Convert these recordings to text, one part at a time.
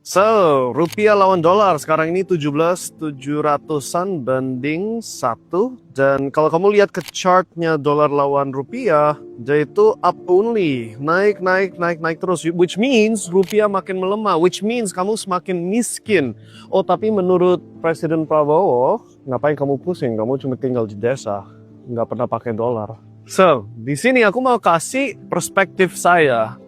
So, rupiah lawan dolar sekarang ini 17.700-an banding 1. Dan kalau kamu lihat ke chartnya dolar lawan rupiah, dia itu up only. Naik terus. Which means rupiah makin melemah. Which means kamu semakin miskin. Oh, tapi menurut Presiden Prabowo, ngapain kamu pusing? Kamu cuma tinggal di desa. Nggak pernah pakai dolar. So, di sini aku mau kasih perspektif saya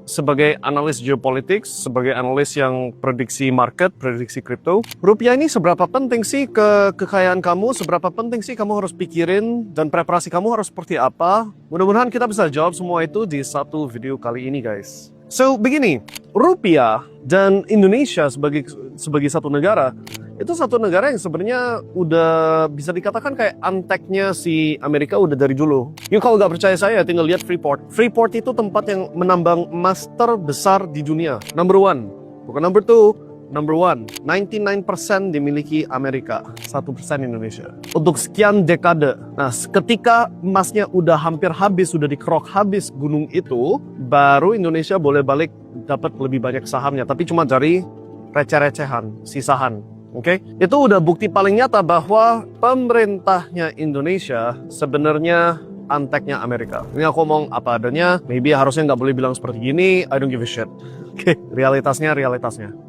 sebagai analis geopolitik, sebagai analis yang prediksi market, prediksi kripto. Rupiah ini seberapa penting sih ke kekayaan kamu, seberapa penting sih kamu harus pikirin, dan preparasi kamu harus seperti apa? Mudah-mudahan kita bisa jawab semua itu di satu video kali ini, guys. So, begini, rupiah dan Indonesia sebagai satu negara, itu satu negara yang sebenarnya udah bisa dikatakan kayak anteknya si Amerika udah dari dulu. Yuk, kalau nggak percaya saya, tinggal lihat Freeport. Freeport itu tempat yang menambang emas terbesar di dunia. Number one, bukan number two, number one. 99% dimiliki Amerika, 1% Indonesia. Untuk sekian dekade. Nah, ketika emasnya udah hampir habis, sudah dikerok habis gunung itu, baru Indonesia boleh balik dapat lebih banyak sahamnya. Tapi cuma dari receh-recehan, sisahan. Oke, itu udah bukti paling nyata bahwa pemerintahnya Indonesia sebenarnya anteknya Amerika. Ini aku ngomong apa adanya, maybe harusnya nggak boleh bilang seperti gini, I don't give a shit. Oke, realitasnya.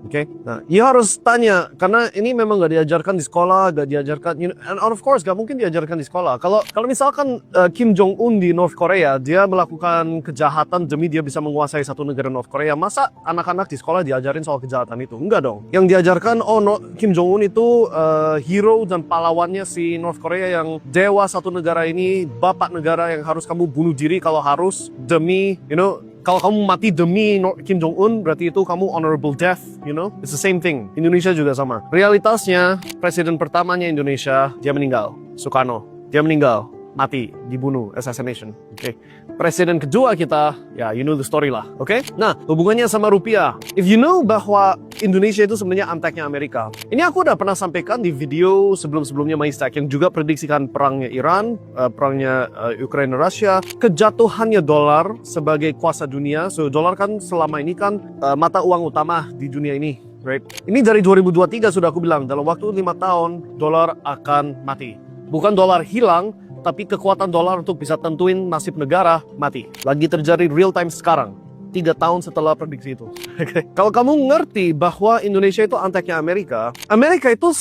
Oke, nah, you harus tanya, karena ini memang nggak diajarkan di sekolah, nggak diajarkan, and of course nggak mungkin diajarkan di sekolah. Kalau misalkan Kim Jong Un di North Korea, dia melakukan kejahatan demi dia bisa menguasai satu negara North Korea, masa anak-anak di sekolah diajarin soal kejahatan itu? Enggak dong. Yang diajarkan, Kim Jong Un itu hero dan pahlawannya si North Korea yang dewa satu negara ini, bapak negara yang harus kamu bunuh diri kalau harus demi, kalau kamu mati demi Kim Jong Un, berarti itu kamu honorable death, It's the same thing. Indonesia juga sama. Realitasnya, presiden pertamanya Indonesia, dia meninggal. Soekarno, dia meninggal. Mati, dibunuh, assassination. Oke. Presiden kedua kita, ya you know the story lah. Oke? Nah, hubungannya sama rupiah. If you know bahwa Indonesia itu sebenarnya anteknya Amerika. Ini aku udah pernah sampaikan di video sebelum-sebelumnya Maistak yang juga prediksikan perangnya Iran, perangnya Ukraina Rusia, kejatuhannya dolar sebagai kuasa dunia. So, dolar kan selama ini kan mata uang utama di dunia ini. Right? Ini dari 2023 sudah aku bilang, dalam waktu 5 tahun dolar akan mati. Bukan dolar hilang, tapi kekuatan dolar untuk bisa tentuin nasib negara mati. Lagi terjadi real time sekarang. 3 tahun setelah prediksi itu. Okay. Kalau kamu ngerti bahwa Indonesia itu anteknya Amerika, Amerika itu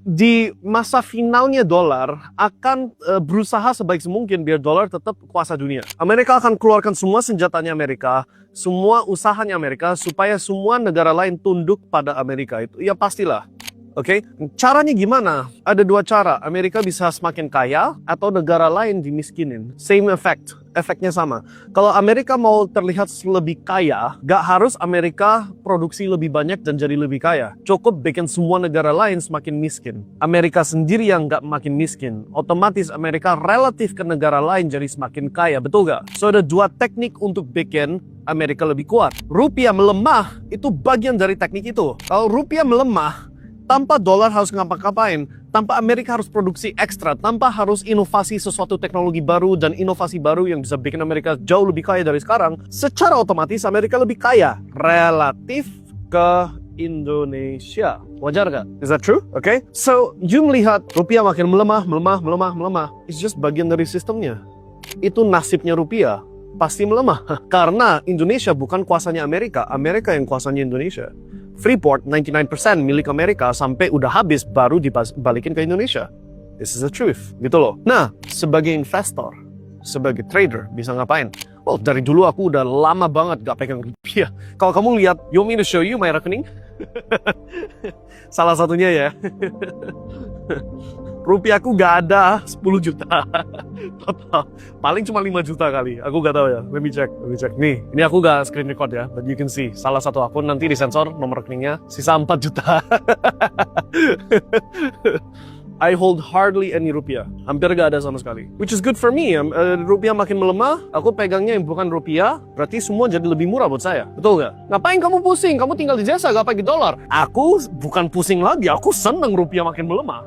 di masa finalnya dolar akan berusaha sebaik mungkin biar dolar tetap kuasa dunia. Amerika akan keluarkan semua senjatanya Amerika, semua usahanya Amerika, supaya semua negara lain tunduk pada Amerika itu. Ya pastilah. Oke, caranya gimana? Ada 2 cara. Amerika bisa semakin kaya atau negara lain dimiskinin. Same effect. Efeknya sama. Kalau Amerika mau terlihat lebih kaya, gak harus Amerika produksi lebih banyak dan jadi lebih kaya. Cukup bikin semua negara lain semakin miskin. Amerika sendiri yang gak makin miskin. Otomatis Amerika relatif ke negara lain jadi semakin kaya. Betul gak? So ada 2 teknik untuk bikin Amerika lebih kuat. Rupiah melemah, itu bagian dari teknik itu. Kalau rupiah melemah, tanpa dolar harus ngapa-ngapain, tanpa Amerika harus produksi ekstra, tanpa harus inovasi sesuatu teknologi baru dan inovasi baru yang bisa bikin Amerika jauh lebih kaya dari sekarang, secara otomatis Amerika lebih kaya relatif ke Indonesia. Wajar gak? Is that true? Okay? So, you melihat rupiah makin melemah. It's just bagian dari sistemnya. Itu nasibnya rupiah. Pasti melemah. Karena Indonesia bukan kuasanya Amerika. Amerika yang kuasanya Indonesia. Freeport 99% milik Amerika sampai udah habis baru dibalikin ke Indonesia. This is the truth, gitu loh. Nah, sebagai investor, sebagai trader, bisa ngapain? Well, dari dulu aku udah lama banget gak pegang rupiah. Kalau kamu lihat, you want me to show you my rekening? Salah satunya ya. Rupiahku gak ada 10 juta total. Paling cuma 5 juta kali. Aku gak tahu ya. Let me check. Nih, ini aku gak screen record ya. But you can see. Salah satu akun nanti disensor nomor rekeningnya. Sisa 4 juta. I hold hardly any rupiah. Hampir gak ada sama sekali. Which is good for me. Rupiah makin melemah, aku pegangnya yang bukan rupiah, berarti semua jadi lebih murah buat saya. Betul gak? Ngapain kamu pusing? Kamu tinggal di desa gak pakai dolar. Aku bukan pusing lagi, aku seneng rupiah makin melemah.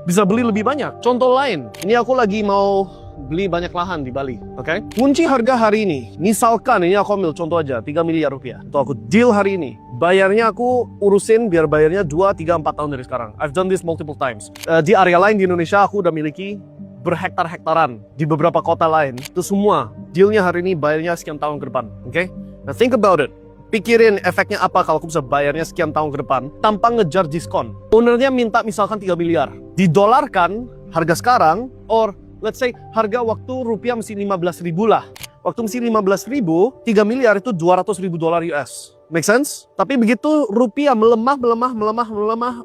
Bisa beli lebih banyak. Contoh lain, ini aku lagi mau beli banyak lahan di Bali, oke? Kunci harga hari ini, misalkan ini aku ambil contoh aja, 3 miliar rupiah. Atau aku deal hari ini, bayarnya aku urusin biar bayarnya 2, 3, 4 tahun dari sekarang. I've done this multiple times. Di area lain di Indonesia aku udah miliki berhektar-hektaran di beberapa kota lain. Itu semua dealnya hari ini bayarnya sekian tahun ke depan, oke? Now think about it. Pikirin efeknya apa kalau aku bisa bayarnya sekian tahun ke depan tanpa ngejar diskon. Ownernya minta misalkan 3 miliar. Didolarkan harga sekarang, or let's say harga waktu rupiah mesti 15.000 lah. Waktu mesti 15.000, 3 miliar itu 200.000 dolar US. Make sense? Tapi begitu rupiah melemah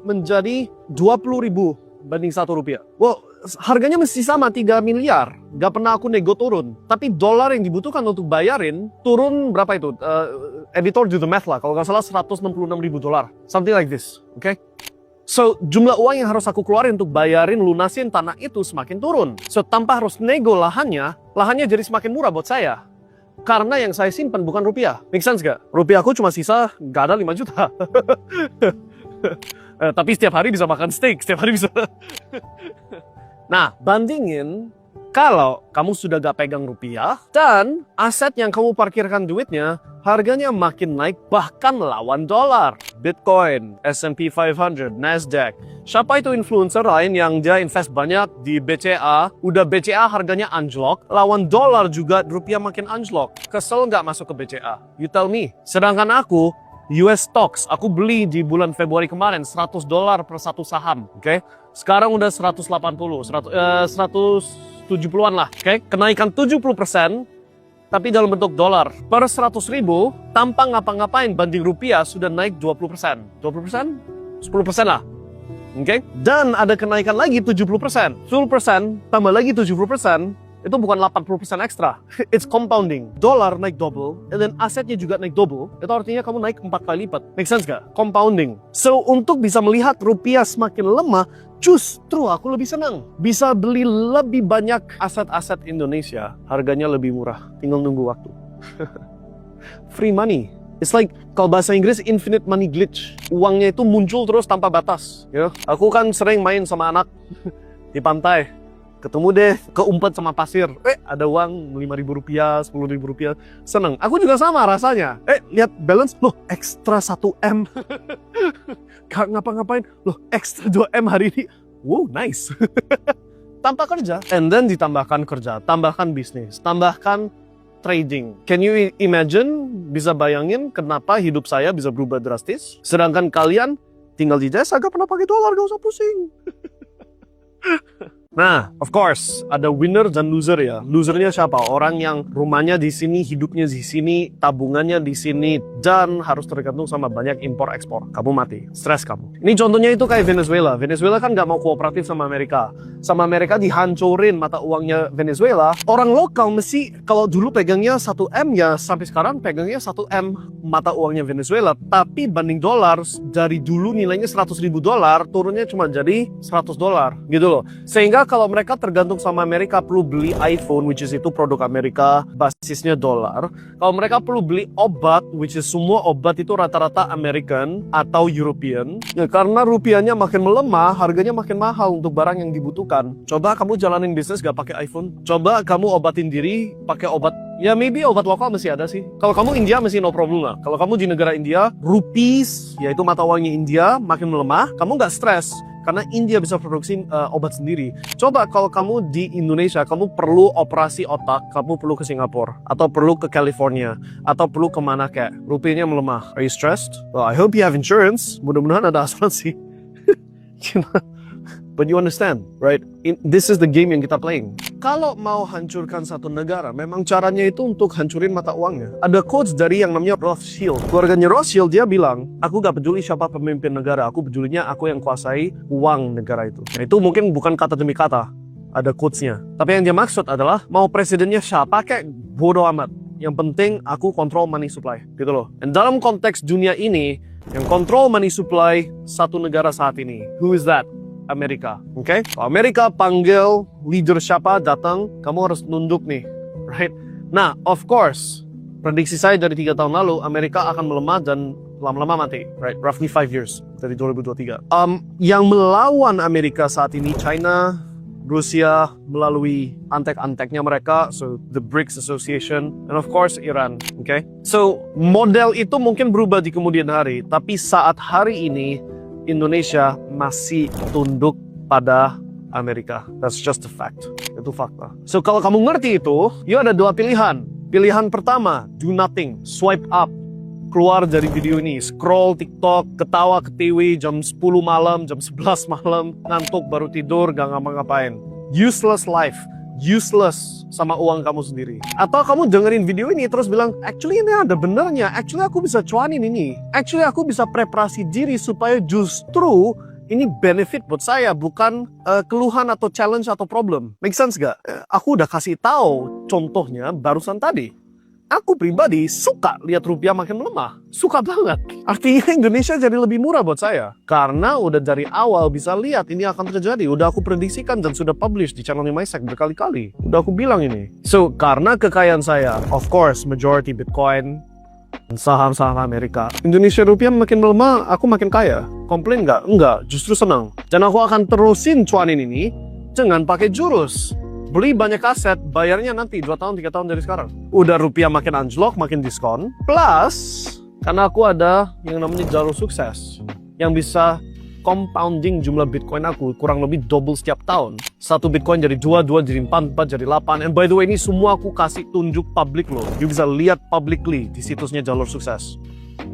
menjadi 20.000 banding 1 rupiah. Well, harganya mesti sama 3 miliar. Gak pernah aku nego turun. Tapi dolar yang dibutuhkan untuk bayarin turun berapa itu? Editor do the math lah. Kalau nggak salah 166.000 dolar. Something like this. Oke? So, jumlah uang yang harus aku keluarin untuk bayarin lunasin tanah itu semakin turun. So, tanpa harus nego lahannya jadi semakin murah buat saya. Karena yang saya simpan bukan rupiah. Make sense gak? Rupiah aku cuma sisa gak ada 5 juta. Tapi setiap hari bisa makan steak. Setiap hari bisa. Nah, bandingin kalau kamu sudah gak pegang rupiah dan aset yang kamu parkirkan duitnya harganya makin naik bahkan lawan dolar. Bitcoin, S&P 500, Nasdaq. Siapa itu influencer lain yang dia invest banyak di BCA, udah BCA harganya anjlok, lawan dolar juga rupiah makin anjlok. Kesel nggak masuk ke BCA? You tell me. Sedangkan aku, US stocks, aku beli di bulan Februari kemarin $100 per satu saham, oke? Sekarang udah 170-an lah, oke? Kenaikan 70%, tapi dalam bentuk dolar. Per 100.000, tanpa ngapa-ngapain banding rupiah sudah naik 20%. 20%? 10% lah, oke? Dan ada kenaikan lagi 70%. 10% tambah lagi 70%. Itu bukan 80% ekstra. It's compounding. Dolar naik double, and then asetnya juga naik double. Itu artinya kamu naik 4 kali lipat. Make sense gak? Compounding. So, untuk bisa melihat rupiah semakin lemah, justru aku lebih senang. Bisa beli lebih banyak aset-aset Indonesia. Harganya lebih murah. Tinggal nunggu waktu. Free money. It's like, kalau bahasa Inggris, infinite money glitch. Uangnya itu muncul terus tanpa batas. You know? Aku kan sering main sama anak di pantai. Ketemu deh, keumpat sama pasir. Ada uang 5.000 rupiah, 10.000 rupiah. Seneng. Aku juga sama rasanya. Lihat balance. Loh, ekstra 1M. Gak ngapa-ngapain. Loh, ekstra 2M hari ini. Wow, nice. Tanpa kerja. And then ditambahkan kerja. Tambahkan bisnis. Tambahkan trading. Can you imagine? Bisa bayangin kenapa hidup saya bisa berubah drastis? Sedangkan kalian tinggal di desa, gak pernah pakai dolar, gak usah pusing. Nah, of course, ada winner dan loser ya. Losernya siapa? Orang yang rumahnya di sini, hidupnya di sini, tabungannya di sini, dan harus tergantung sama banyak impor-ekspor. Kamu mati, stres kamu. Ini contohnya itu kayak Venezuela. Venezuela kan nggak mau kooperatif sama Amerika. Sama Amerika dihancurin mata uangnya Venezuela. Orang lokal mesti, kalau dulu pegangnya 1M ya, sampai sekarang pegangnya 1M mata uangnya Venezuela. Tapi banding dolar, dari dulu nilainya 100.000 dolar, turunnya cuma jadi 100 dolar. Gitu loh. Sehingga kalau mereka tergantung sama Amerika perlu beli iPhone, which is itu produk Amerika, basisnya dolar. Kalau mereka perlu beli obat, which is semua obat itu rata-rata American atau European. Ya, karena rupiahnya makin melemah, harganya makin mahal untuk barang yang dibutuhkan. Coba kamu jalanin bisnis gak pakai iPhone. Coba kamu obatin diri pakai obat. Ya maybe obat lokal masih ada sih. Kalau kamu India masih no problem lah. Kalau kamu di negara India, rupees, yaitu mata uangnya India, makin melemah, kamu gak stres. Karena India bisa produksi obat sendiri. Coba kalau kamu di Indonesia, kamu perlu operasi otak, kamu perlu ke Singapura, atau perlu ke California, atau perlu kemana kayak, rupiahnya melemah. Are you stressed? Well, I hope you have insurance. Mudah-mudahan ada asuransi. But you understand, right? This is the game yang kita playing. Kalau mau hancurkan satu negara, memang caranya itu untuk hancurin mata uangnya. Ada quotes dari yang namanya Rothschild. Keluarganya Rothschild, dia bilang, aku gak peduli siapa pemimpin negara, aku pedulinya aku yang kuasai uang negara itu. Nah, itu mungkin bukan kata demi kata, ada quotesnya. Tapi yang dia maksud adalah, mau presidennya siapa kayak bodo amat. Yang penting aku kontrol money supply, gitu loh. Dan dalam konteks dunia ini, yang kontrol money supply satu negara saat ini. Who is that? Amerika, oke? Kalau Amerika panggil leader siapa datang, kamu harus nunduk nih, right? Nah, of course, prediksi saya dari 3 tahun lalu, Amerika akan melemah dan lama-lama mati, right? Roughly 5 years dari 2023. Yang melawan Amerika saat ini China, Rusia melalui antek-anteknya mereka, so the BRICS Association, and of course Iran, okay? So, model itu mungkin berubah di kemudian hari, tapi saat hari ini, Indonesia masih tunduk pada Amerika. That's just a fact. Itu fakta. So, kalau kamu ngerti itu, ya ada dua pilihan. Pilihan pertama, do nothing, swipe up. Keluar dari video ini, scroll TikTok, ketawa ke TV jam 10 malam, jam 11 malam, ngantuk baru tidur, gak ngapa-ngapain. Useless life, useless sama uang kamu sendiri. Atau kamu dengerin video ini terus bilang, actually ini ada benernya, actually aku bisa cuanin ini, actually aku bisa preparasi diri supaya justru ini benefit buat saya, bukan keluhan atau challenge atau problem. Make sense gak? Aku udah kasih tahu contohnya barusan tadi. Aku pribadi suka lihat rupiah makin melemah. Suka banget. Artinya Indonesia jadi lebih murah buat saya. Karena udah dari awal bisa lihat ini akan terjadi. Udah aku prediksikan dan sudah publish di channelnya MySec berkali-kali. Udah aku bilang ini. So, karena kekayaan saya, of course, majority Bitcoin, saham-saham Amerika. Indonesia rupiah makin melemah, aku makin kaya. Komplain nggak? Enggak, justru senang. Dan aku akan terusin cuanin ini dengan pakai jurus. Beli banyak aset, bayarnya nanti 2 tahun, 3 tahun dari sekarang. Udah rupiah makin anjlok, makin diskon. Plus, karena aku ada yang namanya jalur sukses. Yang bisa compounding jumlah Bitcoin aku kurang lebih double setiap tahun. 1 Bitcoin jadi 2, 2 jadi 4, 4 jadi 8. And by the way, ini semua aku kasih tunjuk public loh. You bisa lihat publicly di situsnya jalur sukses.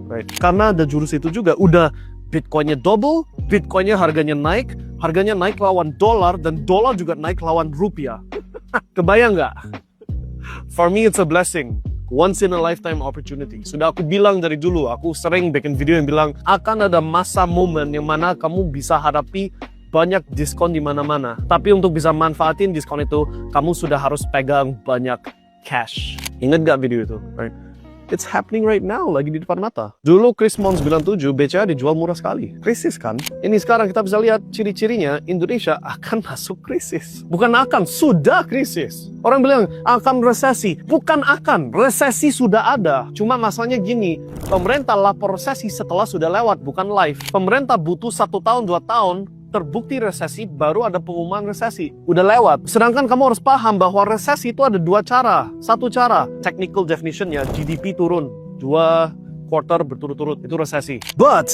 Right. Karena ada jurus itu juga, udah Bitcoinnya double, Bitcoinnya harganya naik lawan dolar, dan dolar juga naik lawan rupiah. Kebayang nggak? For me it's a blessing, once in a lifetime opportunity. Sudah aku bilang dari dulu, aku sering bikin video yang bilang akan ada masa momen yang mana kamu bisa hadapi banyak diskon di mana-mana. Tapi untuk bisa manfaatin diskon itu, kamu sudah harus pegang banyak cash. Ingat gak video itu? Right? It's happening right now, lagi di depan mata. Dulu Krismon 97, BCA dijual murah sekali. Krisis kan? Ini sekarang kita bisa lihat ciri-cirinya, Indonesia akan masuk krisis. Bukan akan, sudah krisis. Orang bilang, akan resesi. Bukan akan, resesi sudah ada. Cuma masalahnya gini, pemerintah lapor resesi setelah sudah lewat, bukan live. Pemerintah butuh 1 tahun, 2 tahun, terbukti resesi, baru ada pengumuman resesi. Udah lewat. Sedangkan kamu harus paham bahwa resesi itu ada 2 cara. Satu cara, technical definitionnya, GDP turun 2 quarter berturut-turut, itu resesi. But,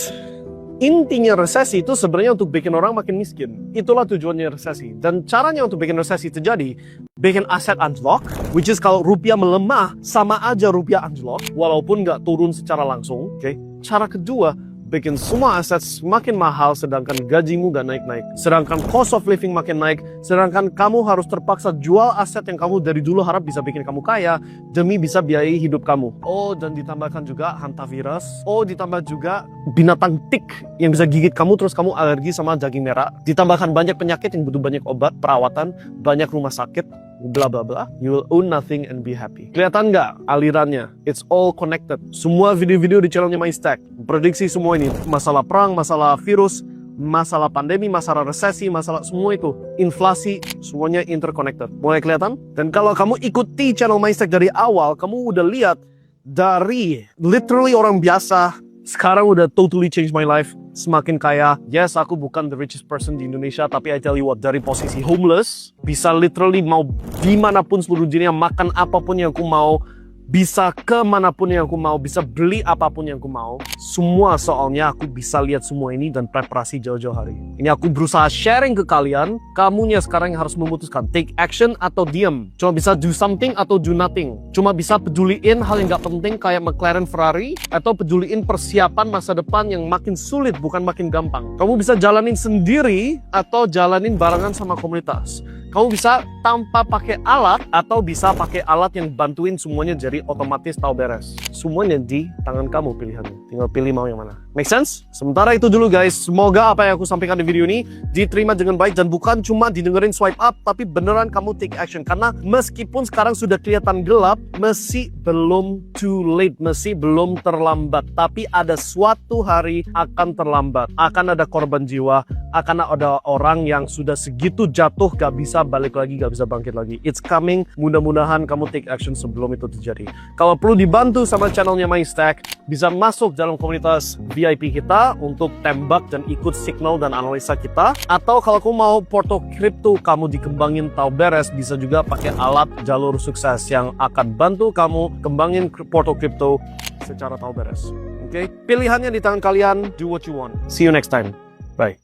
intinya resesi itu sebenarnya untuk bikin orang makin miskin. Itulah tujuannya resesi. Dan caranya untuk bikin resesi terjadi, bikin aset anjlok, which is kalau rupiah melemah, sama aja rupiah anjlok, walaupun nggak turun secara langsung. Okay? Cara kedua, bikin semua aset semakin mahal sedangkan gajimu gak naik-naik. Sedangkan cost of living makin naik, sedangkan kamu harus terpaksa jual aset yang kamu dari dulu harap bisa bikin kamu kaya demi bisa biayai hidup kamu. Oh, dan ditambahkan juga hantavirus. Oh, ditambah juga binatang tik yang bisa gigit kamu terus kamu alergi sama daging merah. Ditambahkan banyak penyakit yang butuh banyak obat, perawatan, banyak rumah sakit, bla bla bla. You will own nothing and be happy. Kelihatan nggak alirannya? It's all connected. Semua video-video di channelnya MyStack prediksi semua ini. Masalah perang, masalah virus, masalah pandemi, masalah resesi, masalah semua itu, inflasi, semuanya interconnected. Mulai kelihatan? Dan kalau kamu ikuti channel MyStack dari awal, kamu udah lihat dari literally orang biasa, sekarang udah totally change my life. Semakin kaya. Yes, aku bukan the richest person di Indonesia, tapi I tell you what, dari posisi homeless, bisa literally mau dimanapun seluruh dunia, makan apapun yang aku mau, bisa kemanapun yang aku mau, bisa beli apapun yang aku mau. Semua soalnya aku bisa lihat semua ini dan preparasi jauh-jauh hari. Ini aku berusaha sharing ke kalian. Kamunya sekarang yang harus memutuskan, take action atau diam. Cuma bisa do something atau do nothing. Cuma bisa peduliin hal yang gak penting kayak McLaren Ferrari, atau peduliin persiapan masa depan yang makin sulit bukan makin gampang. Kamu bisa jalanin sendiri atau jalanin barengan sama komunitas. Kamu bisa tanpa pakai alat atau bisa pakai alat yang bantuin semuanya jadi otomatis tahu beres. Semuanya di tangan kamu pilihannya. Tinggal pilih mau yang mana. Make sense? Sementara itu dulu guys. Semoga apa yang aku sampaikan di video ini diterima dengan baik dan bukan cuma didengerin swipe up, tapi beneran kamu take action. Karena meskipun sekarang sudah kelihatan gelap, masih belum too late, masih belum terlambat. Tapi ada suatu hari akan terlambat. Akan ada korban jiwa, akan ada orang yang sudah segitu jatuh gak bisa bisa balik lagi, gak bisa bangkit lagi. It's coming, mudah-mudahan kamu take action sebelum itu terjadi. Kalau perlu dibantu sama channelnya MyStack, bisa masuk dalam komunitas VIP kita untuk tembak dan ikut signal dan analisa kita. Atau kalau kamu mau porto kripto kamu dikembangin tahu beres, bisa juga pakai alat jalur sukses yang akan bantu kamu kembangin porto kripto secara tahu beres. Oke, pilihannya di tangan kalian. Do what you want. See you next time. Bye.